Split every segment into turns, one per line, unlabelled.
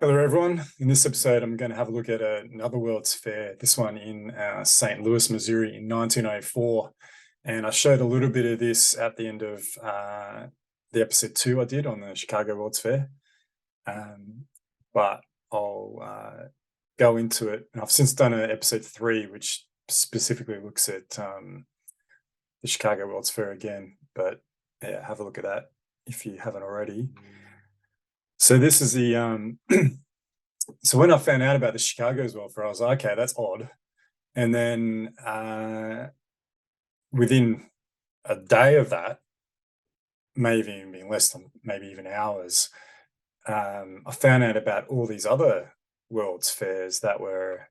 Hello, everyone. In this episode, I'm going to have a look at another World's Fair, this one in St. Louis, Missouri in 1904. And I showed a little bit of this at the end of the episode 2 I did on the Chicago World's Fair. But I'll go into it. And I've since done an episode 3, which specifically looks at the Chicago World's Fair again. But yeah, have a look at that if you haven't already. So this is the so when I found out about the Chicago's World Fair, I was like, okay, that's odd. And then within a day of that, maybe even been less than maybe even hours, I found out about all these other World's Fairs that were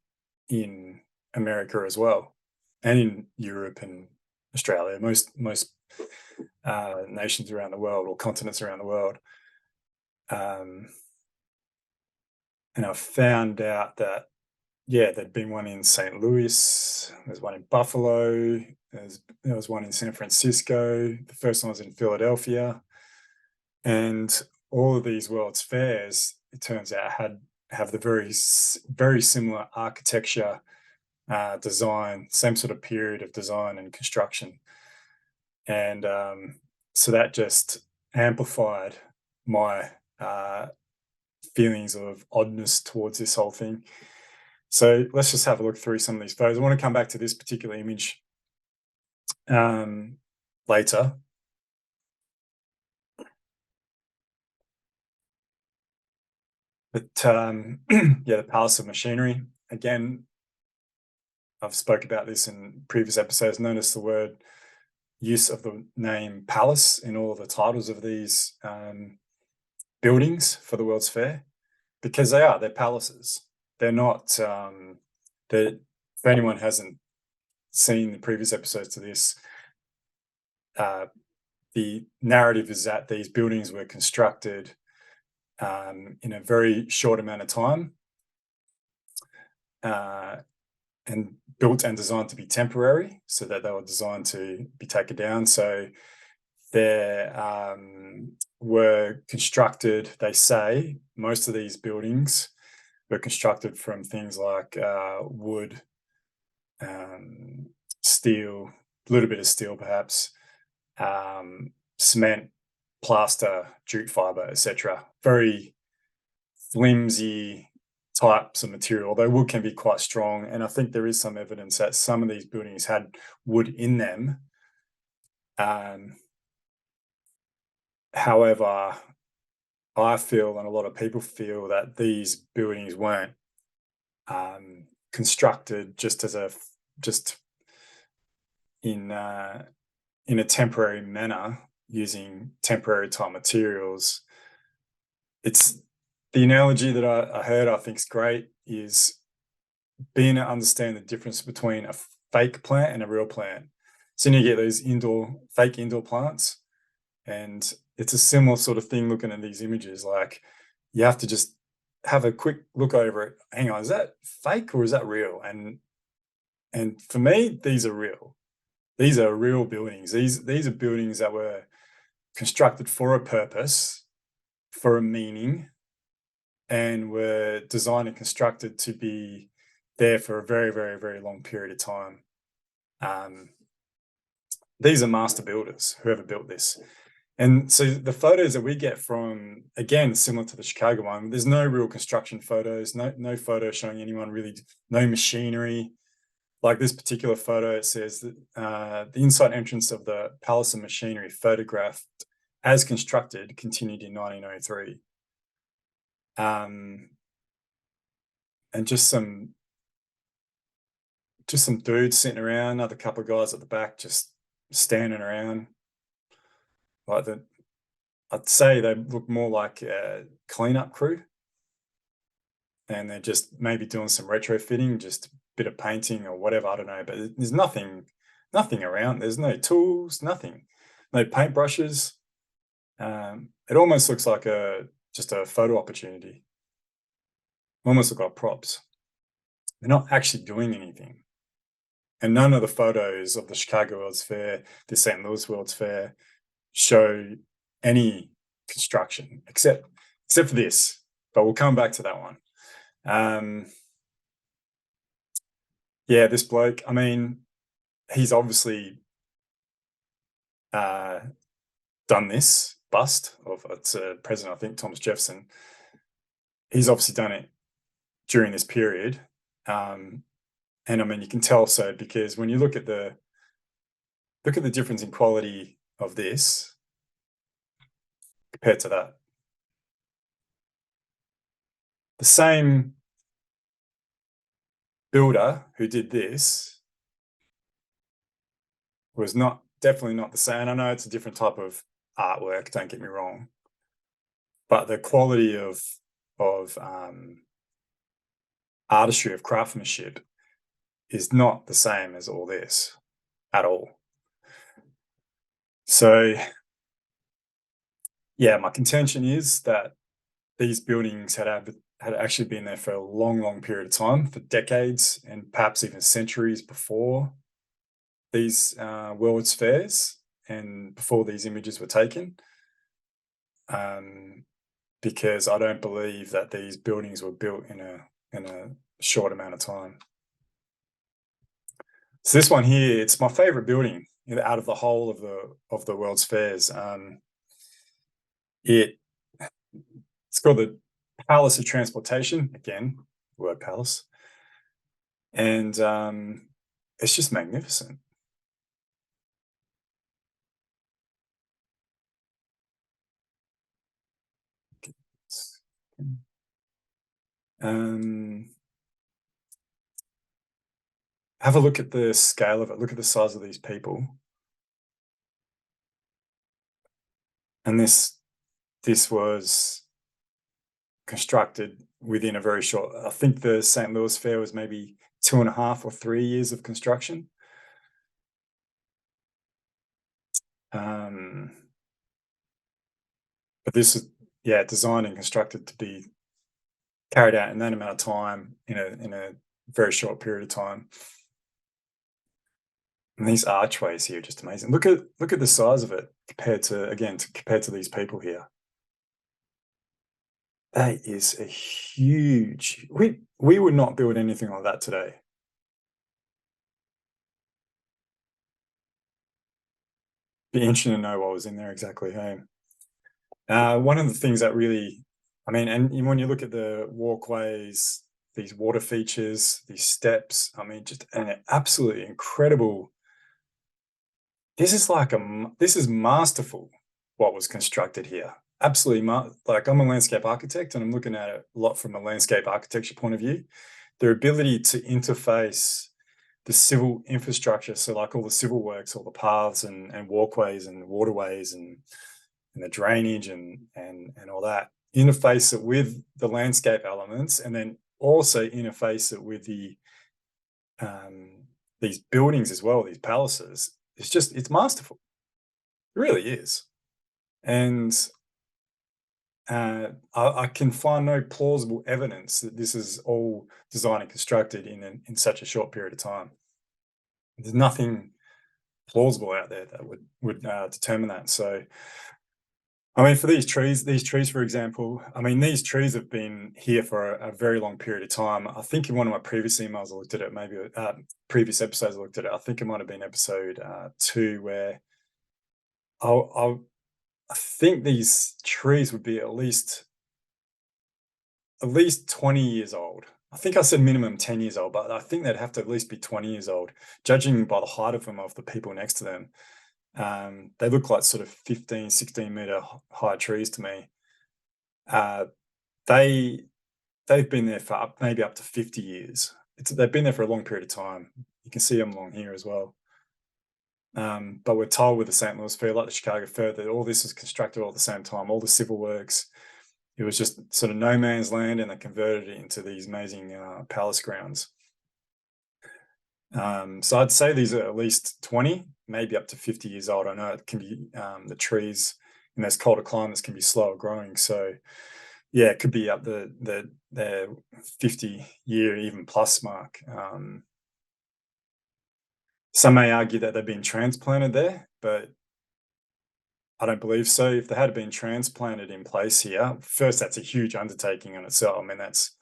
in America as well, and in Europe and Australia, most nations around the world or continents around the world. And I found out that, yeah, there'd been one in St. Louis, there's one in Buffalo, there was one in San Francisco, the first one was in Philadelphia. And all of these World's Fairs, it turns out, have the very similar architecture, design, same sort of period of design and construction. And so that just amplified my feelings of oddness towards this whole thing. So let's just have a look through some of these photos. I want to come back to this particular image later. But yeah, the Palace of Machinery. Again, I've spoke about this in previous episodes. Notice the word use of the name palace in all of the titles of these buildings for the World's Fair, because they're palaces. They're not, if anyone hasn't seen the previous episodes to this, the narrative is that these buildings were constructed in a very short amount of time and built and designed to be temporary, so that they were designed to be taken down. So they were constructed, they say, most of these buildings were constructed from things like wood, steel, a little bit of steel perhaps, cement, plaster, jute fiber, etc. Very flimsy types of material, although wood can be quite strong. And I think there is some evidence that some of these buildings had wood in them. However, I feel, and a lot of people feel, that these buildings weren't constructed just in a temporary manner using temporary type materials. It's the analogy that I heard, I think is great, is being to understand the difference between a fake plant and a real plant. So you get those fake indoor plants, and it's a similar sort of thing looking at these images. Like, you have to just have a quick look over it. Hang on, is that fake or is that real? And for me, these are real. These are real buildings. These are buildings that were constructed for a purpose, for a meaning, and were designed and constructed to be there for a very, very, very long period of time. These are master builders, whoever built this. And so the photos that we get from, again, similar to the Chicago one, there's no real construction photos, no photo showing anyone really, no machinery. Like this particular photo, it says that the inside entrance of the Palace of Machinery, photographed as constructed, continued in 1903. And just some dudes sitting around, another couple of guys at the back just standing around. Like I'd say they look more like a cleanup crew, and they're just maybe doing some retrofitting, just a bit of painting or whatever, I don't know. But there's nothing around. There's no tools, nothing, no paintbrushes. It almost looks like just a photo opportunity. Almost look like props. They're not actually doing anything. And none of the photos of the Chicago World's Fair, the St. Louis World's Fair, show any construction except for this. but we'll come back to that one. Um, yeah, this bloke. I mean, he's obviously uh, done this bust of it's President, I think Thomas Jefferson. He's obviously done it during this period, um, and I mean you can tell so because when you look at the difference in quality of this compared to that, the same builder who did this was not definitely not the same. And I know it's a different type of artwork. Don't get me wrong, but the quality of artistry of craftsmanship is not the same as all this at all. So yeah, my contention is that these buildings had actually been there for a long, long period of time, for decades and perhaps even centuries before these World's Fairs and before these images were taken. Um, because I don't believe that these buildings were built in a short amount of time. So this one here, it's my favorite building out of the whole of the World's Fairs. It it's called the Palace of Transportation. Again, word palace, and it's just magnificent. Um, have a look at the scale of it. Look at the size of these people, and this was constructed within a very short. I think the St. Louis Fair was maybe 2.5 or 3 years of construction. Um, but this is yeah designed and constructed to be carried out in that amount of time in a very short period of time. And these archways here are just amazing. Look at the size of it compared to these people here. That is a huge. We would not build anything like that today. Be interesting to know what was in there exactly. Hey, one of the things that really, I mean, and when you look at the walkways, these water features, these steps, I mean, just an absolutely incredible. This is this is masterful. What was constructed here, absolutely. Like I'm a landscape architect, and I'm looking at it a lot from a landscape architecture point of view. Their ability to interface the civil infrastructure, so like all the civil works, all the paths and walkways and waterways and the drainage and all that, interface it with the landscape elements, and then also interface it with these buildings as well, these palaces. It's masterful. It really is. And I can find no plausible evidence that this is all designed and constructed in such a short period of time. There's nothing plausible out there that would determine that. So, I mean, for these trees, for example, I mean, these trees have been here for a very long period of time. I think in one of my previous emails, I looked at it, maybe previous episodes, I looked at it. I think it might have been episode 2, where I'll I think these trees would be at least 20 years old. I think I said minimum 10 years old, but I think they'd have to at least be 20 years old, judging by the height of them, of the people next to them. They look like sort of 15, 16 meter high trees to me. Uh, they they've been there for maybe up to 50 years. They've been there for a long period of time. You can see them along here as well. But we're told with the St. Louis Fair, like the Chicago Fair, that all this is constructed all at the same time. All the civil works, it was just sort of no man's land, and they converted it into these amazing palace grounds. So I'd say these are at least 20, maybe up to 50 years old. I know it can be the trees in those colder climates can be slower growing. So yeah, it could be up the 50-year even plus mark. Some may argue that they've been transplanted there, but I don't believe so. If they had been transplanted in place here, first, that's a huge undertaking in itself. I mean, that's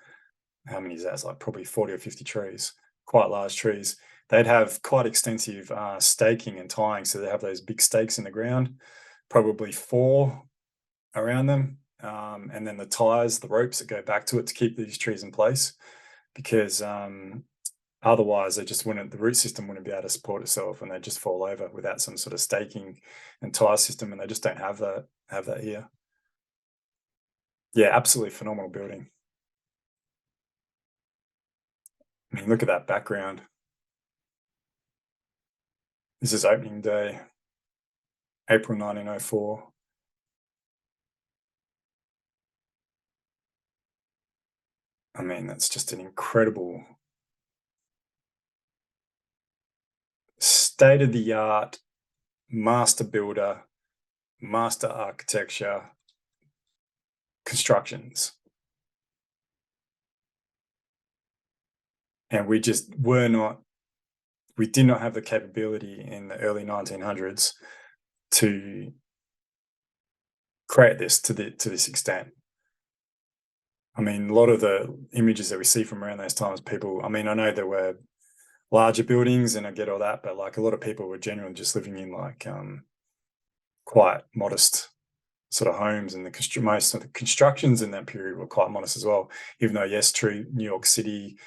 how many is that? It's like probably 40 or 50 trees, quite large trees. They'd have quite extensive staking and tying. So they have those big stakes in the ground, probably four around them. And then the ties, the ropes that go back to it to keep these trees in place. Because otherwise, they just wouldn't, the root system wouldn't be able to support itself and they'd just fall over without some sort of staking and tie system. And they just don't have that here. Yeah, absolutely phenomenal building. I mean, look at that background. This is opening day, April 1904. I mean, that's just an incredible state of the art master builder, master architecture constructions. And we just were not, we did not have the capability in the early 1900s to create this to this extent. I mean, a lot of the images that we see from around those times, people, I mean, I know there were larger buildings and I get all that, but like a lot of people were generally just living in like quite modest sort of homes, and most of the constructions in that period were quite modest as well. Even though, yes, true, New York City,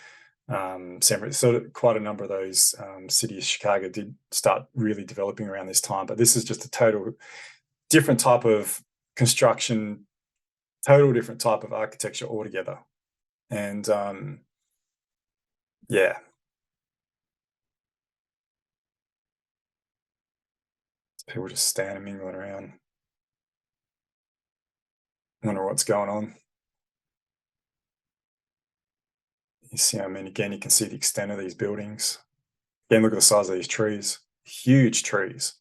San Francisco, quite a number of those cities, Chicago did start really developing around this time. But this is just a total different type of construction, total different type of architecture altogether. And yeah, people just standing mingling around, wonder what's going on. You see, I mean, again, you can see the extent of these buildings. Again, look at the size of these trees, huge trees.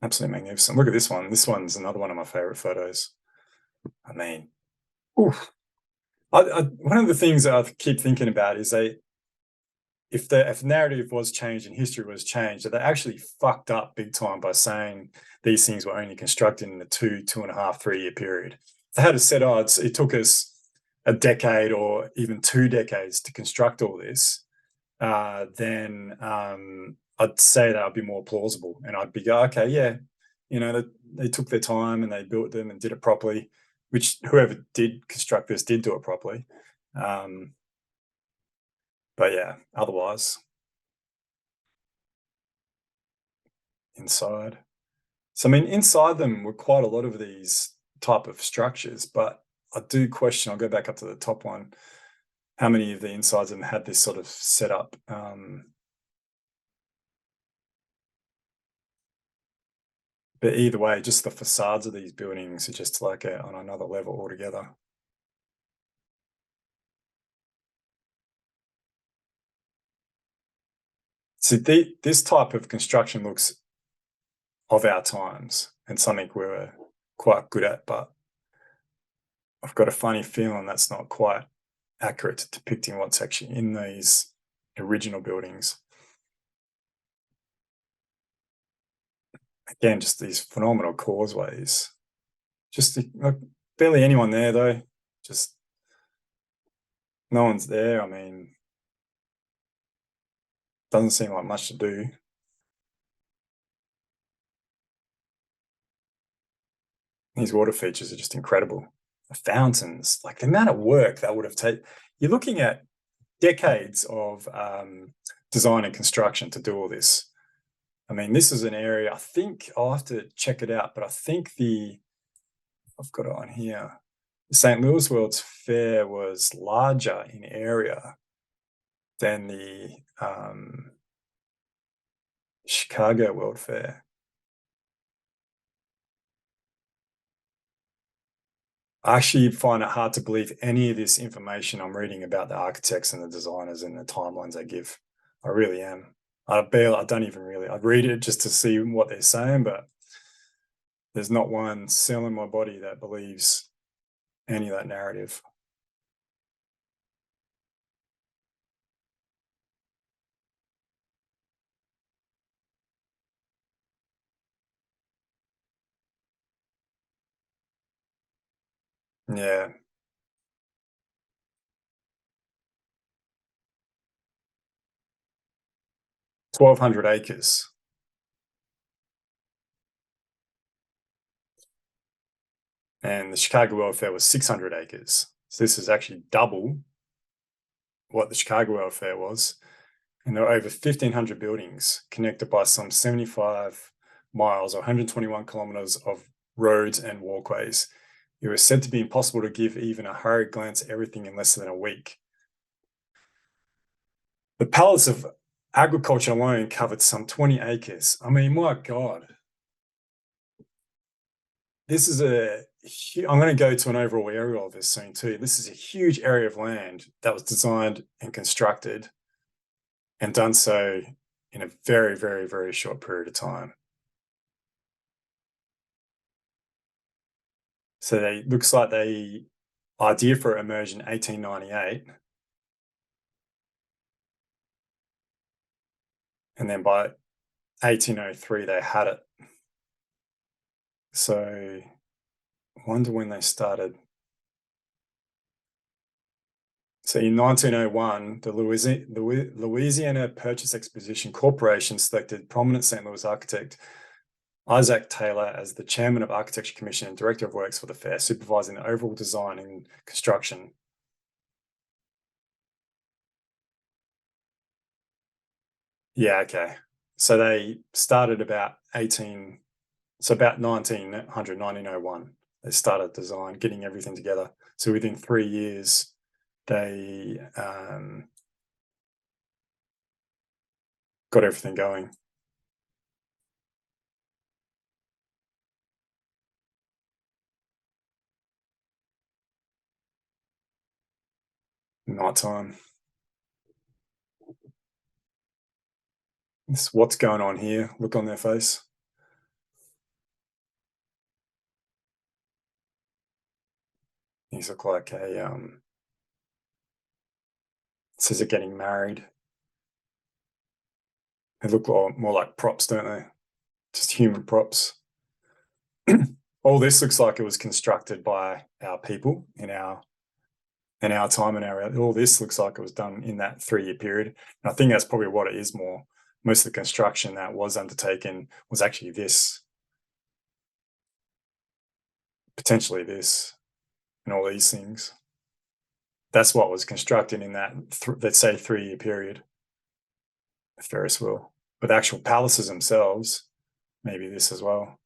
Absolutely magnificent. Look at this one. This one's another one of my favorite photos. I mean, oof. One of the things that I keep thinking about is if narrative was changed and history was changed, that they actually fucked up big time by saying these things were only constructed in the 2.5, 3 year period. They had said, oh, it took us a decade or even 2 decades to construct all this, then I'd say that would be more plausible. And I'd be go, okay, yeah, they took their time and they built them and did it properly, which whoever did construct this did do it properly. But yeah, otherwise, inside. So I mean, inside them were quite a lot of these type of structures, but I do question. I'll go back up to the top one. How many of the insides of them had this sort of setup? But either way, just the facades of these buildings are just like on another level altogether. So this type of construction looks of our times and something we were quite good at, but I've got a funny feeling that's not quite accurate to depicting what's actually in these original buildings. Again, just these phenomenal causeways. Just like, barely anyone there though. Just no one's there. I mean, doesn't seem like much to do. These water features are just incredible. The fountains, like the amount of work that would have taken. You're looking at decades of design and construction to do all this. I mean, this is an area, I think I'll have to check it out, but I think I've got it on here. The St. Louis World's Fair was larger in area than the Chicago World Fair. I actually find it hard to believe any of this information I'm reading about the architects and the designers and the timelines they give. I really am. I don't even really, I read it just to see what they're saying, but there's not one cell in my body that believes any of that narrative. Yeah, 1,200 acres, and the Chicago welfare was 600 acres. So this is actually double what the Chicago welfare was. And there are over 1,500 buildings connected by some 75 miles or 121 kilometers of roads and walkways. It was said to be impossible to give even a hurried glance at everything in less than a week. The Palace of Agriculture alone covered some 20 acres. I mean, my God, this is I'm going to go to an overall aerial of this soon too. This is a huge area of land that was designed and constructed and done so in a very, very, very short period of time. So they looks like the idea for it emerged in 1898, and then by 1803 they had it. So I wonder when they started. So in 1901, the Louisiana Purchase Exposition Corporation selected prominent St. Louis architect Isaac Taylor as the chairman of Architecture Commission and director of works for the fair, supervising the overall design and construction. Yeah, okay. So they started about 18, so about 1900, 1901, they started design, getting everything together. So within 3 years, they got everything going. Nighttime. This what's going on here. Look on their face. These look like a says they're getting married. They look more like props, don't they? Just human props. All this looks like it was constructed by our people in our time and our all this looks like it was done in that 3 year period. And I think that's probably what it is more. Most of the construction that was undertaken was actually this, potentially this, and all these things. That's what was constructed in that, let's say, 3 year period. Ferris wheel. But the actual palaces themselves, maybe this as well.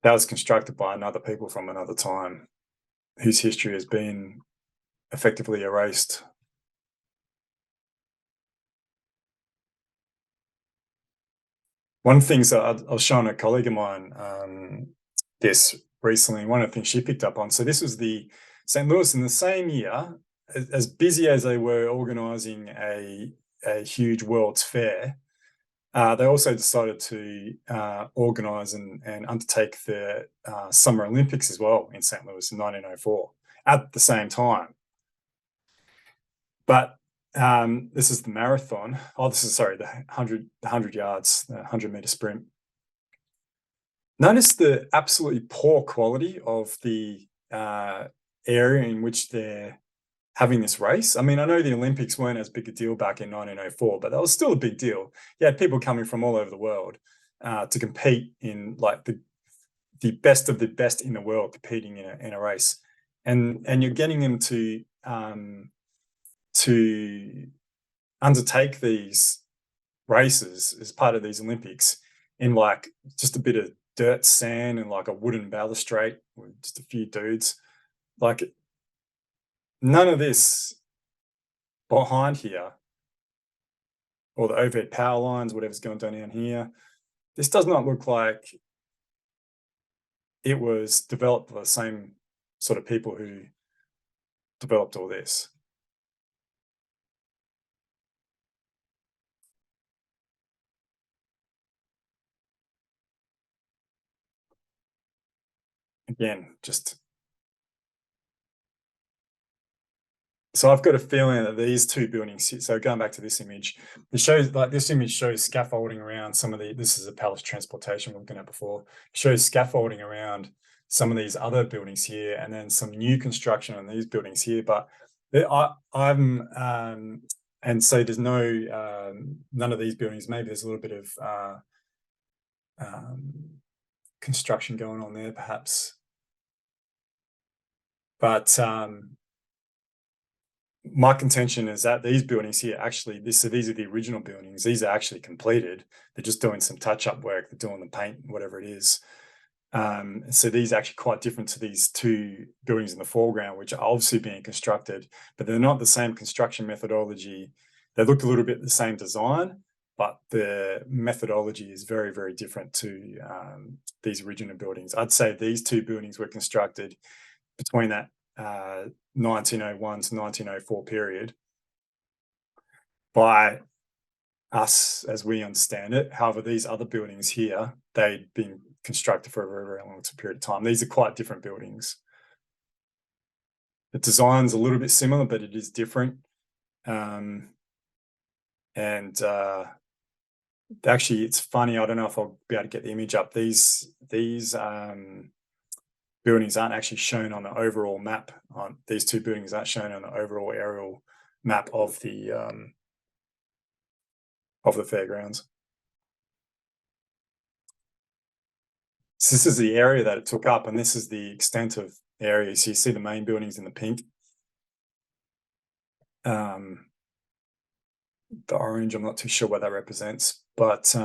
That was constructed by another people from another time whose history has been effectively erased. One of the things that I was showing a colleague of mine this recently, one of the things she picked up on. So this was the St. Louis in the same year, as busy as they were organising a huge World's Fair. They also decided to organise and undertake the Summer Olympics as well in St. Louis in 1904 at the same time. But this is the marathon. Oh, this is sorry, the 100 yards, the 100-meter sprint. Notice the absolutely poor quality of the area in which they're having this race. I mean, I know the Olympics weren't as big a deal back in 1904, but that was still a big deal. You had people coming from all over the world to compete in like the best of the best in the world competing in a race, and you're getting them to undertake these races as part of these Olympics in like just a bit of dirt, sand, and like a wooden balustrade with just a few dudes. Like none of this behind here, or the overhead power lines, whatever's going on down here. This does not look like it was developed by the same sort of people who developed all this. Again, just So I've got a feeling that these two buildings, so going back to this image, it shows like this image shows scaffolding around some of this is a palace transportation we are looking at before. It shows scaffolding around some of these other buildings here, and then some new construction on these buildings here. But I'm and so there's no none of these buildings. Maybe there's a little bit of um, construction going on there, perhaps. But my contention is that these buildings here actually, these are the original buildings. These are actually completed. They're just doing some touch-up work. They're doing the paint, whatever it is. So these are actually quite different to these two buildings in the foreground, which are obviously being constructed, but they're not the same construction methodology. They look a little bit the same design, but the methodology is very, very different to these original buildings. I'd say these two buildings were constructed between that 1901 to 1904 period by us as we understand it. However, these other buildings here, they'd been constructed for a very, very long period of time. These are quite different buildings. The design's a little bit similar, but it is different. And actually, it's funny. I don't know if I'll be able to get the image up. These buildings aren't actually shown on the overall map. These two buildings aren't shown on the overall aerial map of the fairgrounds. So this is the area that it took up, and this is the extent of the area. So you see the main buildings in the pink. The orange, I'm not too sure what that represents, but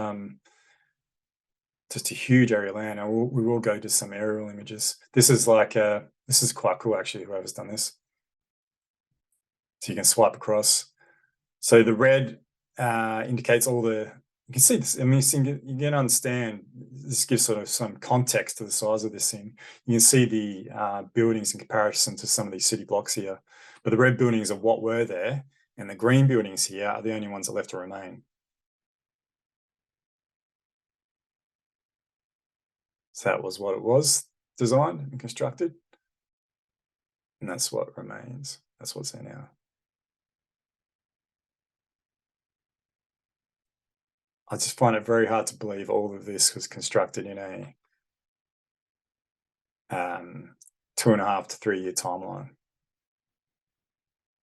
just a huge area of land. And we will go to some aerial images. This is this is quite cool, actually, whoever's done this. So you can swipe across. So the red indicates all the, you can see this. I mean, you can understand, this gives sort of some context to the size of this thing. You can see the buildings in comparison to some of these city blocks here. But the red buildings are what were there, and the green buildings here are the only ones that left to remain. So that was what it was designed and constructed. And that's what remains. That's what's there now. I just find it very hard to believe all of this was constructed in a 2.5 to 3 year timeline.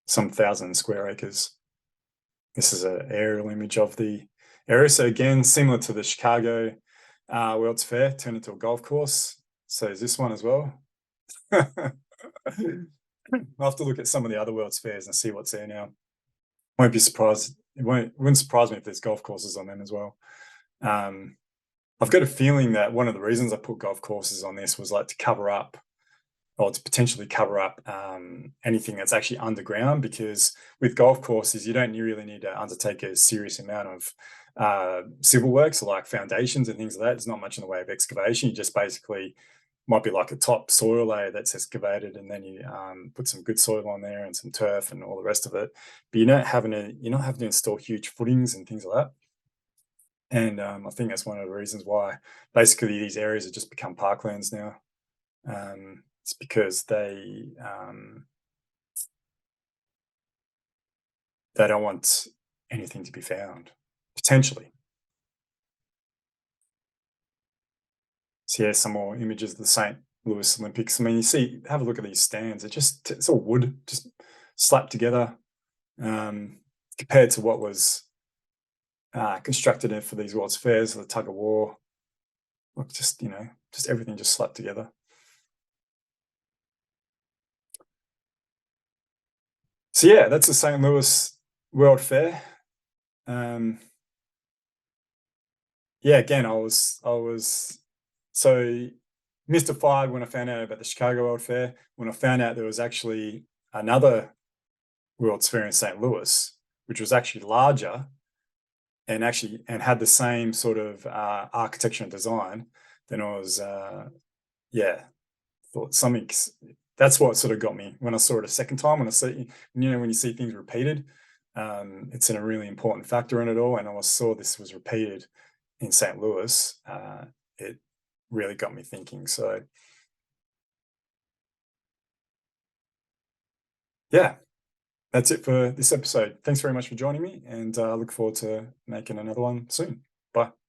Some 1,000 square acres. This is an aerial image of the area. So again, similar to the Chicago World's Fair, turned into a golf course. So is this one as well. I'll have to look at some of the other World's Fairs and see what's there now. Won't be surprised. It wouldn't surprise me if there's golf courses on them as well. I've got a feeling that one of the reasons I put golf courses on this was like to cover up, or to potentially cover up anything that's actually underground, because with golf courses, you don't really need to undertake a serious amount of civil works like foundations and things like that. There's not much in the way of excavation. You just basically might be like a top soil layer that's excavated, and then you put some good soil on there and some turf and all the rest of it. But you're not having to install huge footings and things like that. And I think that's one of the reasons why basically these areas have just become parklands now. It's because they don't want anything to be found, potentially. So yeah, some more images of the St. Louis Olympics. I mean, have a look at these stands. It's all wood, just slapped together, compared to what was constructed for these World's Fairs, the tug of war. Look, just everything just slapped together. So yeah, that's the St. Louis World Fair. Yeah, again, I was so mystified when I found out about the Chicago World Fair. When I found out there was actually another World's Fair in St. Louis, which was actually larger and had the same sort of architecture and design, then I was thought something. That's what sort of got me when I saw it a second time. When you see things repeated, it's a really important factor in it all. And I saw this was repeated in St. Louis. It really got me thinking. So yeah, that's it for this episode. Thanks very much for joining me, and I look forward to making another one soon. Bye.